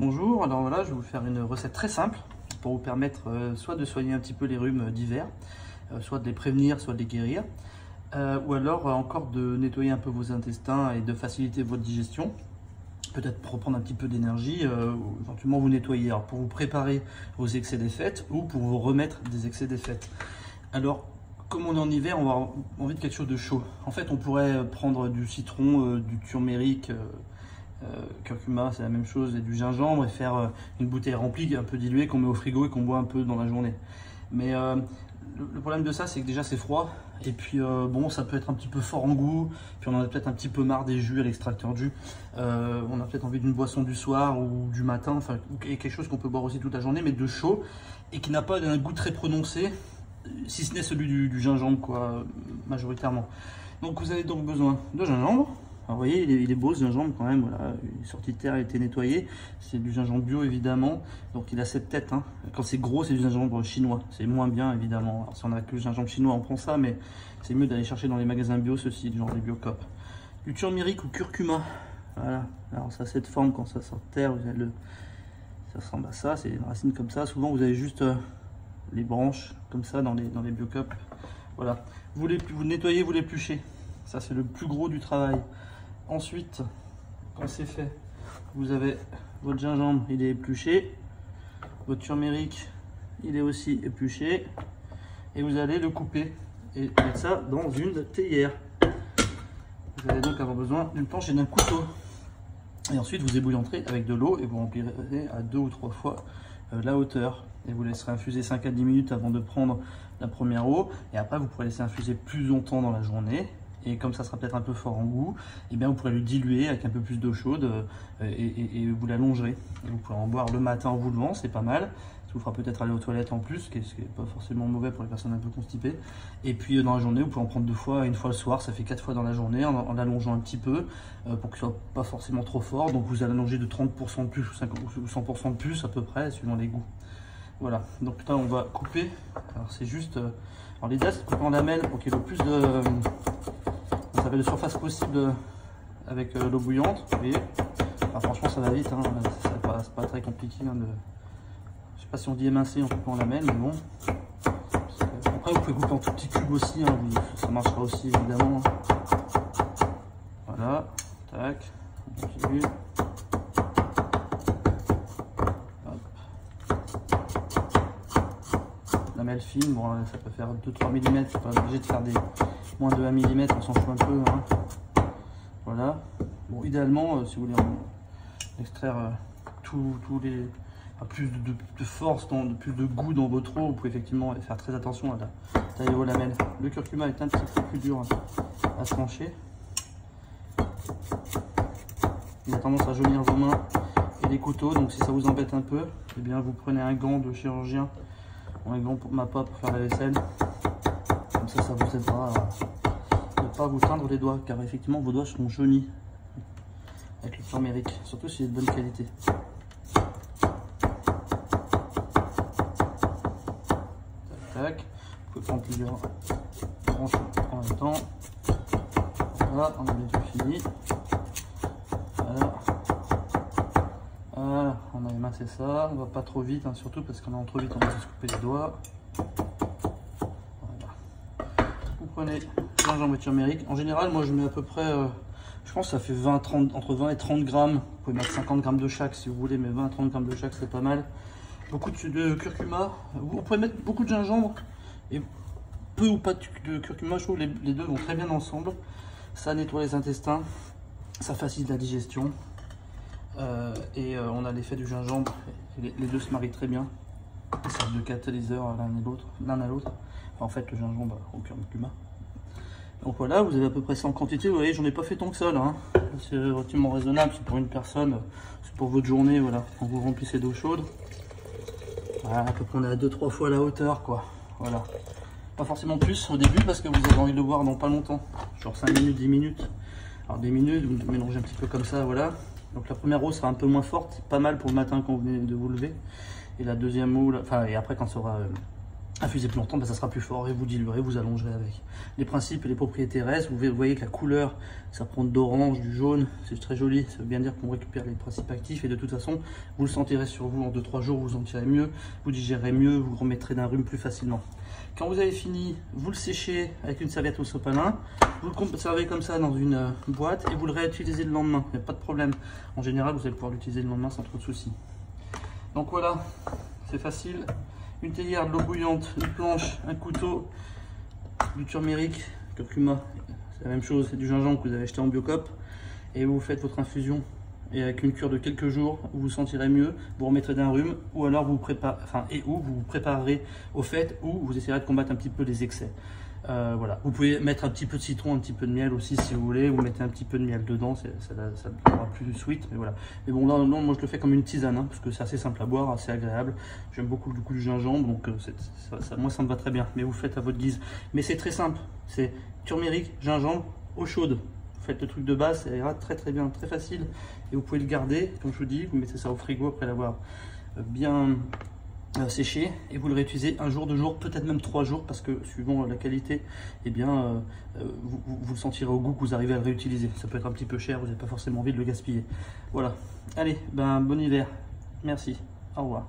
Bonjour, alors voilà, je vais vous faire une recette très simple pour vous permettre soit de soigner un petit peu les rhumes d'hiver, soit de les prévenir, soit de les guérir, ou alors encore de nettoyer un peu vos intestins et de faciliter votre digestion, peut-être pour reprendre un petit peu d'énergie, ou éventuellement vous nettoyer, alors pour vous préparer aux excès des fêtes ou pour vous remettre des excès des fêtes. Alors, comme on est en hiver, on va avoir envie de quelque chose de chaud. En fait, on pourrait prendre du citron, du turméric, curcuma, c'est la même chose, et du gingembre, et faire une bouteille remplie, un peu diluée, qu'on met au frigo et qu'on boit un peu dans la journée. Mais le problème de ça, c'est que déjà c'est froid, et puis bon, ça peut être un petit peu fort en goût, puis on en a peut-être un petit peu marre des jus à l'extracteur de jus. On a peut-être envie d'une boisson du soir ou du matin, enfin quelque chose qu'on peut boire aussi toute la journée, mais de chaud, et qui n'a pas un goût très prononcé, si ce n'est celui du gingembre, quoi, majoritairement. Donc vous avez donc besoin de gingembre. Alors vous voyez, il est beau ce gingembre quand même, voilà, il est sorti de terre, il a été nettoyé. C'est du gingembre bio évidemment, donc il a cette tête, hein. Quand c'est gros, c'est du gingembre chinois, c'est moins bien évidemment. Alors si on a que le gingembre chinois, on prend ça, mais c'est mieux d'aller chercher dans les magasins bio ceci, du genre des Biocop. Du turmeric ou curcuma, voilà, alors ça a cette forme quand ça sort de terre, vous avez ça ressemble à ça, c'est une racine comme ça. Souvent vous avez juste les branches comme ça dans les Biocop. Voilà, vous nettoyez, vous l'épluchez, ça c'est le plus gros du travail. Ensuite, quand c'est fait, vous avez votre gingembre, il est épluché, votre turmeric, il est aussi épluché, et vous allez le couper et mettre ça dans une théière. Vous allez donc avoir besoin d'une planche et d'un couteau. Et ensuite, vous ébouillanterez avec de l'eau et vous remplirez à 2 ou 3 fois la hauteur. Et vous laisserez infuser 5 à 10 minutes avant de prendre la première eau. Et après, vous pourrez laisser infuser plus longtemps dans la journée. Et comme ça sera peut-être un peu fort en goût, et bien vous pourrez le diluer avec un peu plus d'eau chaude et vous l'allongerez. Vous pourrez en boire le matin en vous levant, c'est pas mal. Ça vous fera peut-être aller aux toilettes en plus, ce qui n'est pas forcément mauvais pour les personnes un peu constipées. Et puis dans la journée, vous pouvez en prendre 2 fois, une fois le soir, ça fait 4 fois dans la journée, en l'allongeant un petit peu pour que ce soit pas forcément trop fort. Donc vous allez allonger de 30% de plus ou 100% de plus à peu près, suivant les goûts. Voilà, donc là on va couper. Alors c'est juste. Alors l'idée c'est de couper en lamelles pour qu'il y ait le plus de surface possible avec l'eau bouillante. Vous voyez, enfin, franchement ça va vite, hein. C'est pas très compliqué, hein, je sais pas si on dit émincer en coupant en lamelles, mais bon. Après vous pouvez couper en tout petits cubes aussi, hein, ça marchera aussi évidemment. Voilà, tac, on continue. Lamelle fine, bon ça peut faire 2-3 mm, c'est pas obligé de faire des moins de 1 mm, on s'en fout un peu, hein. Voilà, bon idéalement si vous voulez extraire plus de force, plus de goût dans votre eau, vous pouvez effectivement faire très attention à la taille de vos lamelles. Le curcuma est un petit peu plus dur à trancher, il a tendance à jaunir vos mains et les couteaux, donc si ça vous embête un peu, eh bien vous prenez un gant de chirurgien, un gant pour ma part pour faire la vaisselle, comme ça vous aidera à ne pas vous teindre les doigts, car effectivement vos doigts seront jaunis avec le turmeric, surtout s'il est de bonne qualité. Tac, tac, vous pouvez prendre plusieurs branches en même temps. Voilà, on a bientôt fini. Voilà. Voilà, on a émincé ça, on va pas trop vite, hein, surtout parce qu'on a trop vite, on va se couper les doigts. Voilà. Vous prenez gingembre et turmeric. En général, moi je mets à peu près, je pense que ça fait entre 20 et 30 grammes. Vous pouvez mettre 50 grammes de chaque si vous voulez, mais 20 à 30 grammes de chaque c'est pas mal. Beaucoup de curcuma. Vous pouvez mettre beaucoup de gingembre et peu ou pas de curcuma. Je trouve les deux vont très bien ensemble. Ça nettoie les intestins, ça facilite la digestion. On a l'effet du gingembre, les deux se marient très bien, ils servent de catalyseur l'un à l'autre, enfin, en fait le gingembre au curcuma. Donc voilà, vous avez à peu près ça en quantité. Vous voyez, j'en ai pas fait tant que ça là, hein. C'est relativement raisonnable, c'est pour une personne, c'est pour votre journée, voilà, quand vous remplissez d'eau chaude. Voilà, à peu près on est à 2-3 fois la hauteur, quoi, voilà. Pas forcément plus au début parce que vous avez envie de le boire dans pas longtemps, genre 5 minutes, 10 minutes. Alors 10 minutes, vous mélangez un petit peu comme ça, voilà. Donc la première eau sera un peu moins forte, pas mal pour le matin quand vous venez de vous lever. Et la deuxième eau, et après quand ça aura infuser plus longtemps, ça sera plus fort et vous diluerez, vous allongerez avec. Les principes et les propriétés restent. Vous voyez que la couleur, ça prend d'orange, du jaune, c'est très joli. Ça veut bien dire qu'on récupère les principes actifs et de toute façon, vous le sentirez sur vous en 2-3 jours, vous vous sentirez mieux, vous digérez mieux, vous remettrez d'un rhume plus facilement. Quand vous avez fini, vous le séchez avec une serviette au sopalin, vous le conservez comme ça dans une boîte et vous le réutilisez le lendemain. Il n'y a pas de problème. En général, vous allez pouvoir l'utiliser le lendemain sans trop de soucis. Donc voilà, c'est facile. Une théière, de l'eau bouillante, une planche, un couteau, du turmeric, curcuma, c'est la même chose, c'est du gingembre que vous avez acheté en Biocoop. Et vous faites votre infusion. Et avec une cure de quelques jours, vous vous sentirez mieux, vous remettrez d'un rhume, ou alors vous vous préparerez au fait, ou vous essayerez de combattre un petit peu les excès. Voilà. Vous pouvez mettre un petit peu de citron, un petit peu de miel aussi si vous voulez, vous mettez un petit peu de miel dedans, ça donnera plus sweet, mais voilà. Mais bon, là, non, moi je le fais comme une tisane, hein, parce que c'est assez simple à boire, assez agréable. J'aime beaucoup le goût du gingembre, donc moi ça me va très bien, mais vous faites à votre guise. Mais c'est très simple, c'est turmeric, gingembre, eau chaude. Vous faites le truc de base, ça ira très très bien, très facile. Et vous pouvez le garder, comme je vous dis, vous mettez ça au frigo après l'avoir bien séché et vous le réutilisez un jour, 2 jours, peut-être même 3 jours parce que suivant la qualité, eh bien, vous le sentirez au goût que vous arrivez à le réutiliser. Ça peut être un petit peu cher, vous n'avez pas forcément envie de le gaspiller. Voilà, allez, bon hiver, merci, au revoir.